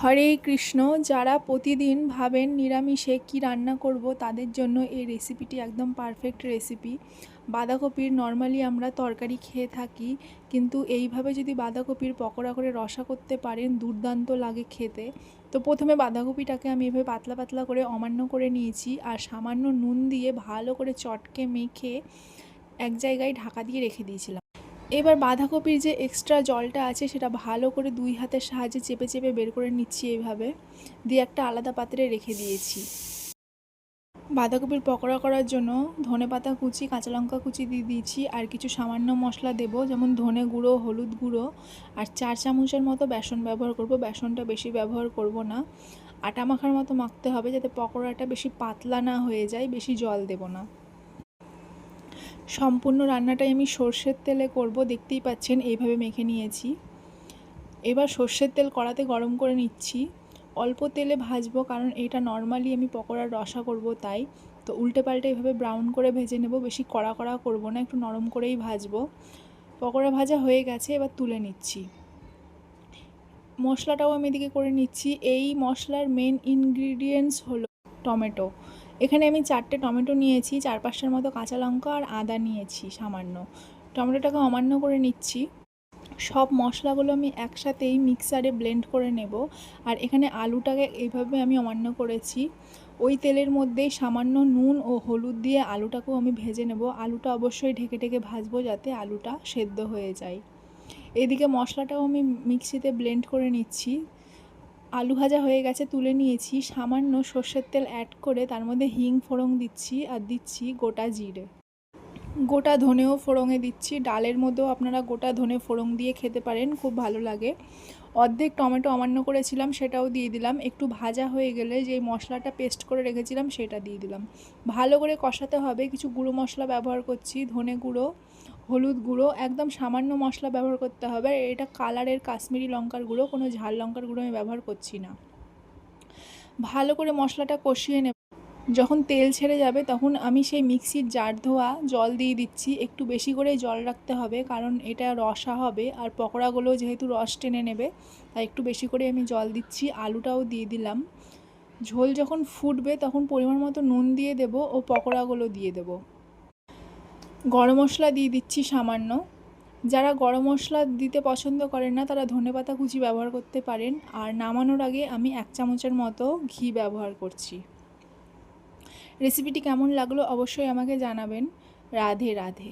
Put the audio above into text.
হরে কৃষ্ণ। যারা প্রতিদিন ভাবেন নিরামিষে কি রান্না করব তাদের জন্য এই রেসিপিটি একদম পারফেক্ট রেসিপি। বাঁধাকপির নর্মালি আমরা তরকারি খেয়ে থাকি, কিন্তু এইভাবে যদি বাঁধাকপির পকোড়া করে রসা করতে পারেন দুর্দান্ত লাগে খেতে। তো প্রথমে বাঁধাকপিটাকে আমি এভাবে পাতলা পাতলা করে অমান্য করে নিয়েছি, আর সামান্য নুন দিয়ে ভালো করে চটকে মেখে এক জায়গায় ঢাকা দিয়ে রেখে দিয়েছিলাম। এবার বাঁধাকপির যে এক্সট্রা জলটা আছে সেটা ভালো করে দুই হাতের সাহায্যে চেপে চেপে বের করে নিচ্ছি এইভাবে, দিয়ে একটা আলাদা পাত্রে রেখে দিয়েছি। বাঁধাকপির পকোড়া করার জন্য ধনেপাতা কুচি, কাঁচা লঙ্কা কুচি দিয়ে দিয়েছি, আর কিছু সামান্য মশলা দেব, যেমন ধনে গুঁড়ো, হলুদ গুঁড়ো, আর 4 চামচের মতো বেসন ব্যবহার করব। বেসনটা বেশি ব্যবহার করব না, আটা মাখার মতো মাখতে হবে যাতে পকোড়াটা বেশি পাতলা না হয়ে যায়, বেশি জল দেব না। সম্পূর্ণ রান্নাটাই আমি সর্ষের তেলে করব, দেখতেই পাচ্ছেন এইভাবে মেখে নিয়েছি। এবার সর্ষের তেল কড়াতে গরম করে নিচ্ছি, অল্প তেলে ভাজবো কারণ এটা নর্মালি আমি পকোড়ার রসা করব তাই। তো উল্টে পাল্টে এইভাবে ব্রাউন করে ভেজে নেব, বেশি কড়া কড়া করব না, একটু নরম করেই ভাজবো। পকোড়া ভাজা হয়ে গেছে, এবার তুলে নিচ্ছি। মশলাটাও আমি এদিকে করে নিচ্ছি। এই মশলার মেন ইনগ্রিডিয়েন্টস হলো টমেটো। এখানে আমি 4টে টমেটো নিয়েছি, 4-5টার মতো কাঁচা লঙ্কা আর আদা নিয়েছি সামান্য। টমেটোটাকে অমান্য করে নিচ্ছি। সব মশলাগুলো আমি একসাথেই মিক্সারে ব্লেন্ড করে নেব। আর এখানে আলুটাকে এইভাবে আমি অমান্য করেছি। ওই তেলের মধ্যেই সামান্য নুন ও হলুদ দিয়ে আলুটাকেও আমি ভেজে নেব। আলুটা অবশ্যই ঢেকে ঢেকে ভাজবো যাতে আলুটা সেদ্ধ হয়ে যায়। এদিকে মশলাটাও আমি মিক্সিতে ব্লেন্ড করে নিচ্ছি। আলু ভাজা হয়ে গেছে, তুলে নিয়েছি। সামান্য সর্ষের তেল অ্যাড করে তার মধ্যে হিং ফোড়ন দিচ্ছি, আর দিচ্ছি গোটা জিরে। গোটা ধনেও ফোড়ঙে দিচ্ছি। ডালের মধ্যেও আপনারা গোটা ধনে ফোড়ন দিয়ে খেতে পারেন, খুব ভালো লাগে। অর্ধেক টমেটো অমান্য করেছিলাম সেটাও দিয়ে দিলাম। একটু ভাজা হয়ে গেলে যেই মশলাটা পেস্ট করে রেখেছিলাম সেটা দিয়ে দিলাম। ভালো করে কষাতে হবে। কিছু গুঁড়ো মশলা ব্যবহার করছি, ধনে গুঁড়ো, হলুদ গুঁড়ো, একদম সামান্য মশলা ব্যবহার করতে হবে। এটা কালারের কাশ্মীরি লঙ্কার গুঁড়ো, কোনো ঝাল লঙ্কার গুঁড়ো আমি ব্যবহার করছি না। ভালো করে মশলাটা কষিয়ে নেব। যখন তেল ছেড়ে যাবে তখন আমি সেই মিক্সির জার ধোয়া জল দিয়ে দিচ্ছি। একটু বেশি করেই জল রাখতে হবে কারণ এটা রসা হবে, আর পকোড়াগুলো যেহেতু রস টেনে নেবে তাই একটু বেশি করে আমি জল দিচ্ছি। আলুটাও দিয়ে দিলাম। ঝোল যখন ফুটবে তখন পরিমাণ মতো নুন দিয়ে দেব ও পকোড়াগুলো দিয়ে দেব। গরম মশলা দিয়ে দিচ্ছি সামান্য। যারা গরম মশলা দিতে পছন্দ করেন না তারা ধনেপাতা কুচি ব্যবহার করতে পারেন। আর নামানোর আগে আমি 1 চামচের মতো ঘি ব্যবহার করছি। রেসিপিটি কেমন লাগলো অবশ্যই আমাকে জানাবেন। রাধে রাধে।